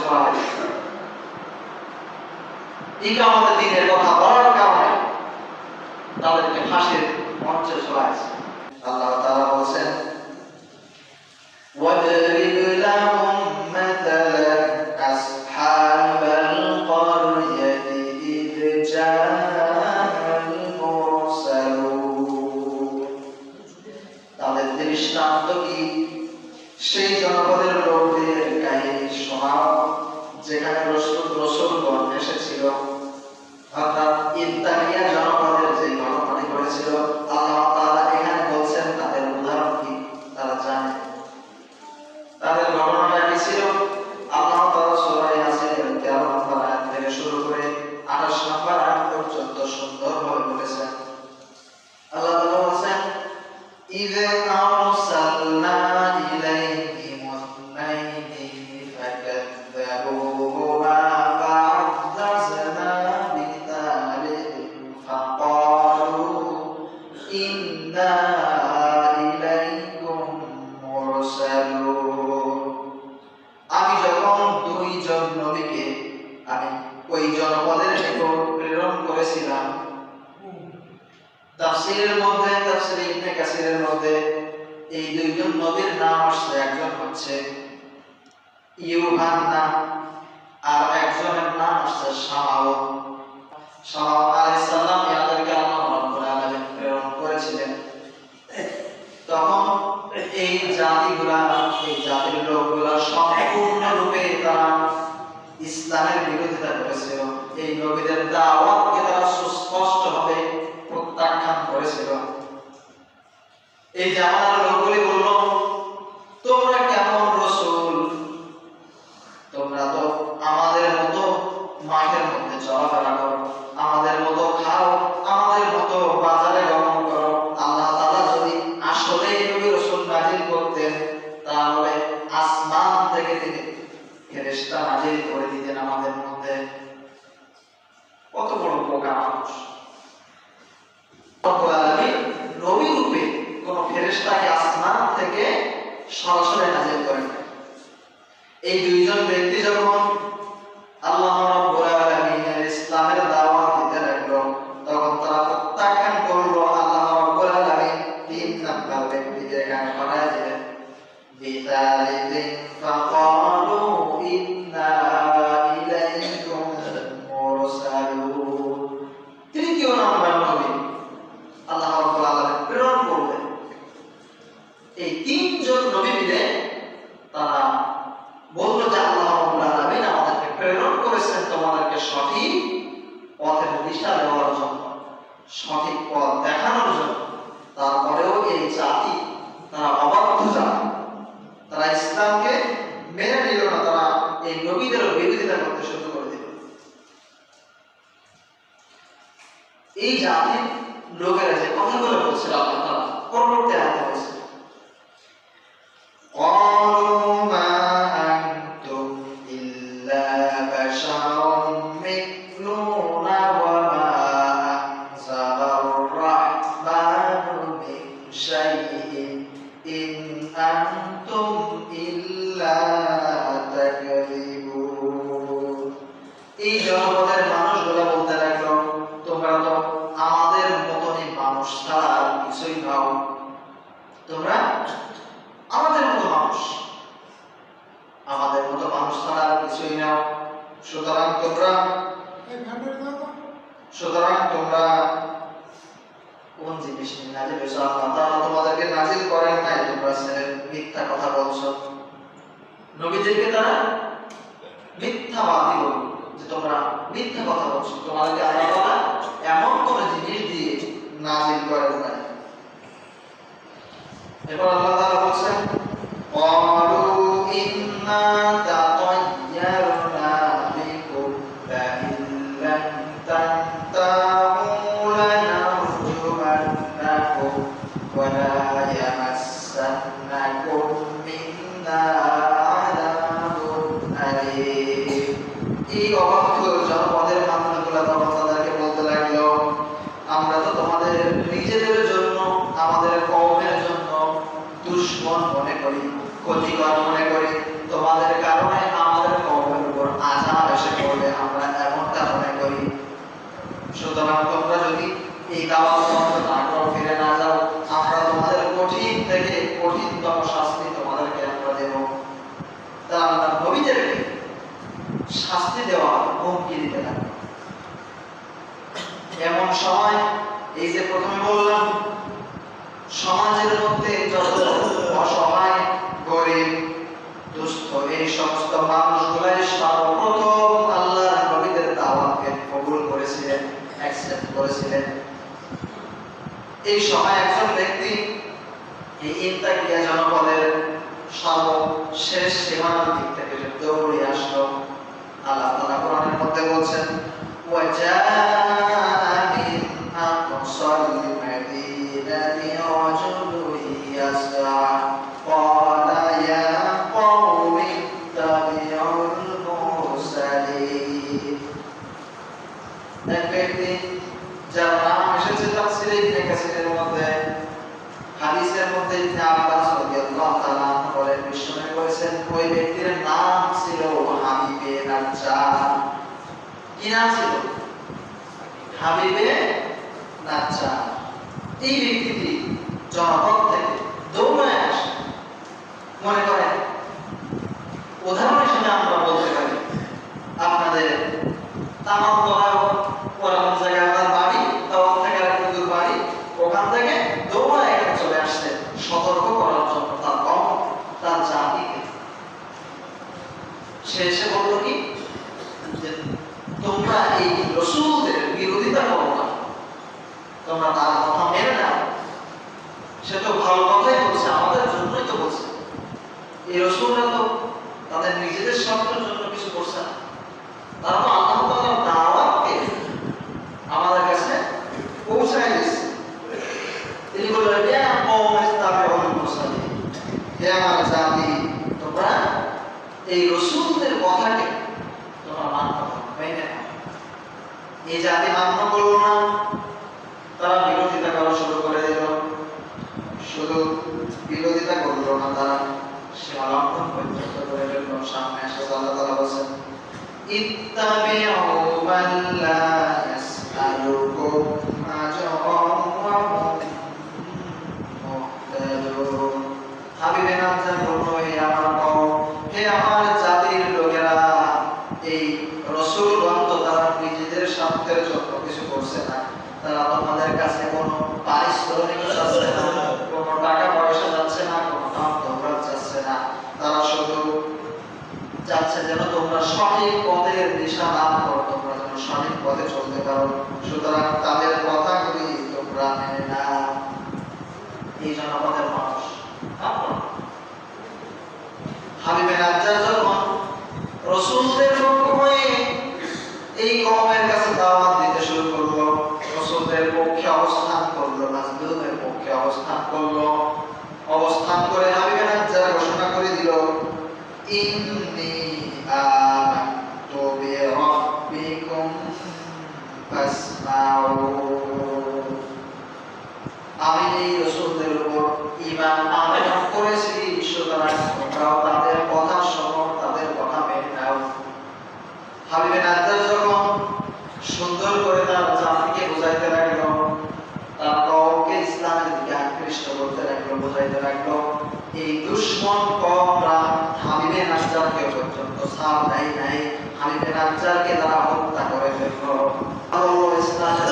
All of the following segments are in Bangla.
করা হয়। ইকামতের দিনের কথা বলার কারণে তাদেরকে ফাঁসির মঞ্চে চড়াইছে। আল্লাহ তাআলা বলেন, وَاضْرِبْ لَهُم مَّثَلًا أَصْحَابَ الْقَرْيَةِ إِذْ جَاءَهَا الْمُرْسَلُونَ। তাদের দৃষ্টান্ত কি? সেই জনপদের লোকদের কাহিনী শোনাও যেখানে রাসূলগণ এসেছিল। অর্থাৎ ইত্তাকিয়া জনপদের যে ঘটনাটি ঘটেছিল, আল্লাহ তাআলা এখানে বলছেন তাদের উদাহরণ কি তারা জানে। তাদের ঘটনাটা কি ছিল? আল্লাহ তাআলা সূরা ইয়াসিনের 13 নম্বর আয়াত থেকে শুরু করে 28 নম্বর আয়াত পর্যন্ত সুন্দরভাবে বলেছেন। আল্লাহ তাআলা বলেন, ইযা আরসালনা ইলাইহিম ইসনাইনি ফাকাযযাবুহুমা ফা'আযাযনা বিতালিহিম ফাকালু ইন্না ইলাইকুম মুরসালুন। আমি যখন দুইজন নবীকে আমি ওই জনপদের নিকট প্রেরণ করেছিলাম। তাফসীরের মধ্যে, তাফসীর ইবনে কাসিরের মধ্যে এই দুইজন নবীর নাম আসছে। একজন হচ্ছে ইউহান্না আর একজনের নাম আসছে শামাও। শামাও আলাইহিস সালাম এদেরকে আল্লাহ রাব্বুল আলামিন প্রেরণ করেছিলেন। তখন এই জাতির লোকগুলা সম্পূর্ণরূপে তারা ইসলামের বিরোধিতা করেছিল। এই নবীদের দাওয়াতকে তারা সুস্পষ্টভাবে প্রত্যাখ্যান করেছিল। এই জামানার লোকগুলি বলল, তোমরা কেমন রাসূল? তোমরা তো আমাদের মতো মাঠের মধ্যে চলাফেরা করো, আমাদের মতো খাও, আমাদের মতো বাজারে গমন করো। আল্লাহ তাআলা যদি আসলে নবী রাসূল নাজিল করতেন, তাহলে আসমান থেকে তিনি ফেরেশতা নাজিল করে দিতেন আমাদের মধ্যে। কত বড় বোকা মানুষ! রব্বুল আলামিন নবী রূপে কোন ফেরেশতাকে আসমান থেকে সরাসরি নাজিল করেন। এই দুইজন ব্যক্তি যখন আল্লাহ রাব্বুল আলামিনের ইসলামের দাওয়াত দিতে লাগলো, তখন তারা প্রত্যাখ্যান করলো। আল্লাহ রাব্বুল আলামিন তিন নাম্বার ব্যক্তিকে এখানে পাঠায় দিলেন, বিতালিহিম ফাকালু ইন্না ইলাইকুম মুরসালুন। তৃতীয় নাম্বার নবী আল্লাহ রাব্বুল আলামিন প্রেরণ করলেন। এই তিনজন নবী মিলে তারা বলল যে আল্লাহ রাব্বুল আলামিন আমাদেরকে প্রেরণ করেছেন তোমাদেরকে সঠিক পথের দিশা দেওয়ার জন্য, সঠিক পথ দেখানোর জন্য। তারপরেও এই জাতি তারা অবাধ্য জাতি, তারা ইসলামকে মেনে নিল না, তারা এই নবীদের বিরোধিতা করতে শুরু করে দিল। এই জাতির লোকেরা যে কথাগুলো বলছিল আল্লাহ তাআলা পরবর্তী আয়াতে বলেছেন, قالوا ما أنتم إلا بشر مثلنا وما أنزل الرحمن من شيء إن أنتم إلا تكذبون। এই জনপদের মানুষগুলো বলতে লাগলো, তোমরা তো আমাদের মতনই মানুষ ছাড়া আর কিছুই নও। তোমরা আমাদের মতো মানুষ, আমাদের মতো মানুষ ছাড়া আর কিছুই নাও। সুতরাং তোমরা কোন জিনিস নিয়ে নাজিল হয়েছে? আল্লাহ তাআলা তোমাদেরকে নাজিল করেন নাই, তোমরা মিথ্যা কথা বলছো। নবীদেরকে তারা মিথ্যাবাদী বলল যে তোমরা মিথ্যা কথা বলছো, তোমাদেরকে আল্লাহ তাআলা এমন কোন জিনিস দিয়ে নাজিল করেন নাই। এরপর আল্লাহ তাআলা বলেন, ক্বালু ইন্না তাতায়্যারনা বিকুম লাইন লাম তানতাহু লানারজুমান্নাকুম ওয়া লা ইয়ামাসসান্নাকুম মিন্না আযাবুন আলীম। এই অবাধ্য জনপদের মানুষগুলো তখন তাদেরকে বলতে লাগলো, আমরা তো তোমাদের নিজেদের জন্য, আমাদের কওমের জন্য দুশমন মনে করি, ক্ষতিকর মনে করি। তোমাদের কারণে আমাদের কওমের উপর এই দাওয়াত তোমাদের তারপর ফিরে না যাও, আমরা তোমাদের কঠিন থেকে কঠিনতম শাস্তি তোমাদেরকে আমরা দেব। তারা আল্লাহর নবীদেরকে শাস্তি দেওয়া, হুমকি দিতে থাকে। এমন সময় এই যে প্রথমে বললাম সমাজের মধ্যে যত অসহায়, গরিব, দুস্থ এই সমস্ত মানুষগুলাই সর্বপ্রথম আল্লাহর নবীদের দাওয়াতকে কবুল করেছিলেন, অ্যাকসেপ্ট করেছিলেন। এই সময় একজন ব্যক্তি এই ইনতাকিয়া জনপদের সর্বশেষ সীমানার দিক থেকে দৌড়ে আসলো। আল্লাহ তাআলা কোরআনের মধ্যে বলছেন যার নাম এসেছে তাফসীরে ইবনে কাসীরের মধ্যে, হাদিসের মধ্যে ইবনে আব্বাস রাদিয়াল্লাহু তাআলা আনহু বলেন, বিশ্বনবী বলেছেন ওই ব্যক্তির নাম ছিল হাবিবে নাজ্জার। কি নাম ছিল? হাবিবে নাজ্জার। এই ব্যক্তিটি জনপদ থেকে দৌড়ে আসে। মনে করেন উদাহরণ হিসেবে আমরা বলতে পারি আপনাদের তামামতলা পুরান জায়গায় আমার বাড়ি, তখন থেকে আরেকটু বাড়ি, ওখান থেকে দৌড়ে এখানে চলে আসছে সতর্ক করার জন্য তার কম, তার জাতিকে। সে এসে বলল কি যে তোমরা এই রাসূলদের বিরোধিতা করো না, তোমরা তার কথা মেনে নাও। সে তো ভালো কথাই বলছে, আমাদের জন্যই তো বলছে। এই রাসূলরা তো তাদের নিজেদের স্বার্থের জন্য কিছু করছে না, তারা তো আল্লাহ তাআলার দাওয়াতকে আমাদের কাছে পৌঁছায় দিয়েছে। তিনি বললেন ইয়া কওমি ইত্তাবিউল মুরসালিন, হে আমার জাতি তোমরা এই রাসূলদের কথাকে তোমরা মানো, মেনে নাও। এই জাতি মান্য করলো না, তারা বিরোধিতা করা শুরু করে দিল। শুধু বিরোধিতা করলো না, তারা সীমা লঙ্ঘন পর্যন্ত করে ফেলল। সামনে এসে আল্লাহ তাআলা বলেন ইত্তাবিউ মান লা ইয়াসআলুকুম আজরান ওয়া হুম মুহতাদুন। হাবিবে নাজ্জার বলল, হে আমার কওম, হে আমার জাতির লোকেরা, এই রাসূলগণ তো তারা নিজেদের স্বার্থের জন্য কিছু করছে না, তারা তোমাদের কাছে কোনো পারিশ্রমিক চাচ্ছে না, কোনো টাকা পয়সা যাচ্ছে না, কোনো দাম দৌলত যাচ্ছে না। তারা শুধু চাচ্ছে যেন তোমরা সঠিক পথের দিশা দান করো, তোমরা যেন সঠিক পথে চলতে পারো। সুতরাং তাদের কথাগুলি তোমরা মেনে নাও। এই জনপদের মানুষ হাবিবে নাজ্জার যখন রাসূলদের পক্ষ হয়ে এই কওমের কাছে দাওয়াত দিতে শুরু করলো, রাসূলদের পক্ষে অবস্থান করলো, মাজলুমের পক্ষে অবস্থান করলো। অবস্থান করে হাবিবে নাজ্জার ঘোষণা করে দিল ইন্নী আমানতু বিরাব্বিকুম ফাসমাউ। আমি এই রাসূলদের উপর ঈমান আনয়ন করেছি, সুতরাং তোমরাও তাদের কথা শোনো, তাদের কথা মেনে নাও। হাবিবে নাজ্জার যখন সুন্দর করে তার জাতিকে বোঝাইতে লাগলো, তার কওমকে ইসলামের দিকে আকৃষ্ট করতে লাগলো, বোঝাইতে লাগলো, এই দুশমন কওমরা হাবিবে নাজ্জারকে পর্যন্ত ছাড় দেয় নাই। হাবিবে নাজ্জারকে তারা হত্যা করে ফেললো। আল্লাহ ইসলামের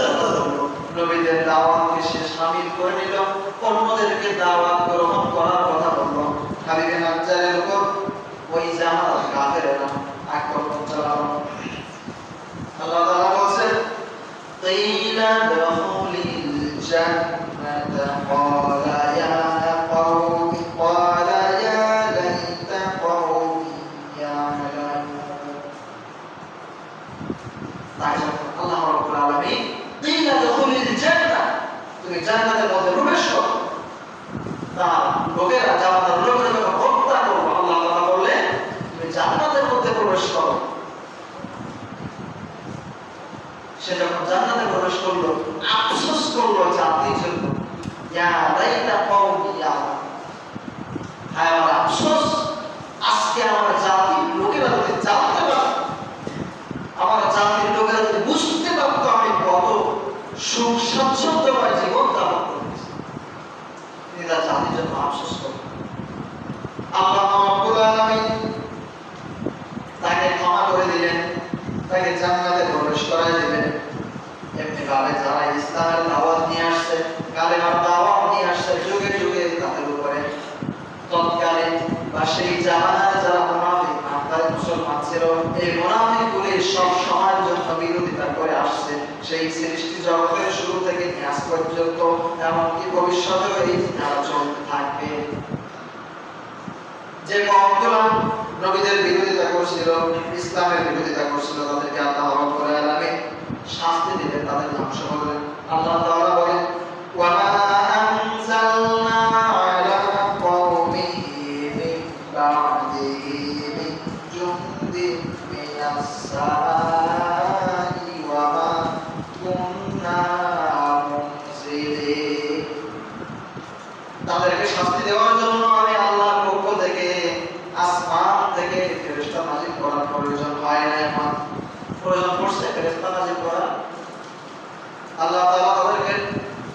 নবীদের দাওয়াতকে সে শামিল করে নিল, অন্যদেরকে দাওয়াত গ্রহণ করার কথা বলল। হাবিবে নাজ্জারের উপর ওই জামাত কাফেররা আক্রমণ চালালো। আল্লাহ তাআলা বলেন কিলা দুখুলিল জান্নাতা ক্বালা ইয়া কওমি ক্বালা ইয়া লাইতা কওমি ইয়ালামুন। তাই আল্লাহ রাব্বুল আলামিন কিলা দুখুলিল জান্নাহ, তুমি জান্নাতের মধ্যে প্রবেশ করো। তার লোকেরা জান্নাতের লোকেরা হত্যা করবে, আল্লাহ তাআলা বললেন তুমি জান্নাতের মধ্যে প্রবেশ করো। সে যখন জান্নাতে প্রবেশ করলো, আফসোস করলো জাতির জন্য, ইয়া লাইতা কওমি ইয়ালামুন, হায় আমার আফসোস, আজকে আমার জাতির লোকেরা যদি জানতে পারত, আমার জাতির লোকেরা যদি বুঝতে পারতো আমি কত সুখ স্বাচ্ছন্দ্য দিলেন, তাকে জান্নাতে প্রবেশ করায় দিবেন। এমনি ভাবে যারা ইসলামের দাওয়াত নিয়ে আসছে, কালেমার দাওয়াত নিয়ে আসছে, যুগে যুগে তাদের উপরে তৎকালীন বা সেই জামানার যারা মুনাফিক নামধারী মুসলমান ছিল, এই মুনাফিকগুলি সব সময়ের জন্য বিরোধিতা করে আসছে। সেই সৃষ্টি জগতের শুরু থেকে নিয়ে আজ পর্যন্ত, এমনকি ভবিষ্যতেও এই ধারা চলতে থাকবে। যে কওমগুলো নবীদের বিরোধিতা করছিল, ইসলামের বিরোধিতা করছিল, তাদেরকে আল্লাহ রাব্বুল আলামিন শাস্তি দিবেন, তাদের ধ্বংস করবেন। আল্লাহ তাআলা বলেন, ওয়া মা আনজালনা আলা কওমিহি মিন বা'দিহি মিন জুনদিন মিনাস সামাই ওয়া মা কুননা মুনজিলিন। তাদেরকে শাস্তি দেওয়ার জন্য আমি আল্লাহর পক্ষ থেকে আসমান থেকে ফেরেশতা নাযিল করার প্রয়োজন হয় না। এখন প্রয়োজন পড়ছে ফেরেশতা নাযিল করা? আল্লাহ তাআলা তাদেরকে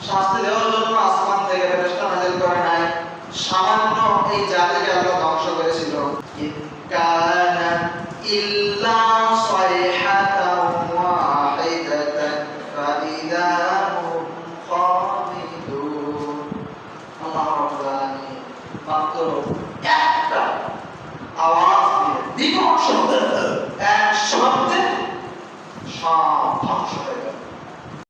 শাস্তি দেওয়ার জন্য আসমান থেকে ফেরেশতা নাযিল করে নাই। সামান্য এই জাতিকে আল্লাহ ধ্বংস করেছিল। কানা ইল্লা সাইহাতান ওয়াহিদাতান ফাইদা হুম খামিদুন। আল্লাহ রাব্বুল আলামিন মাত্র একটা আওয়াজ দিয়ে, বিকট শব্দে, এক শব্দে সব ধ্বংস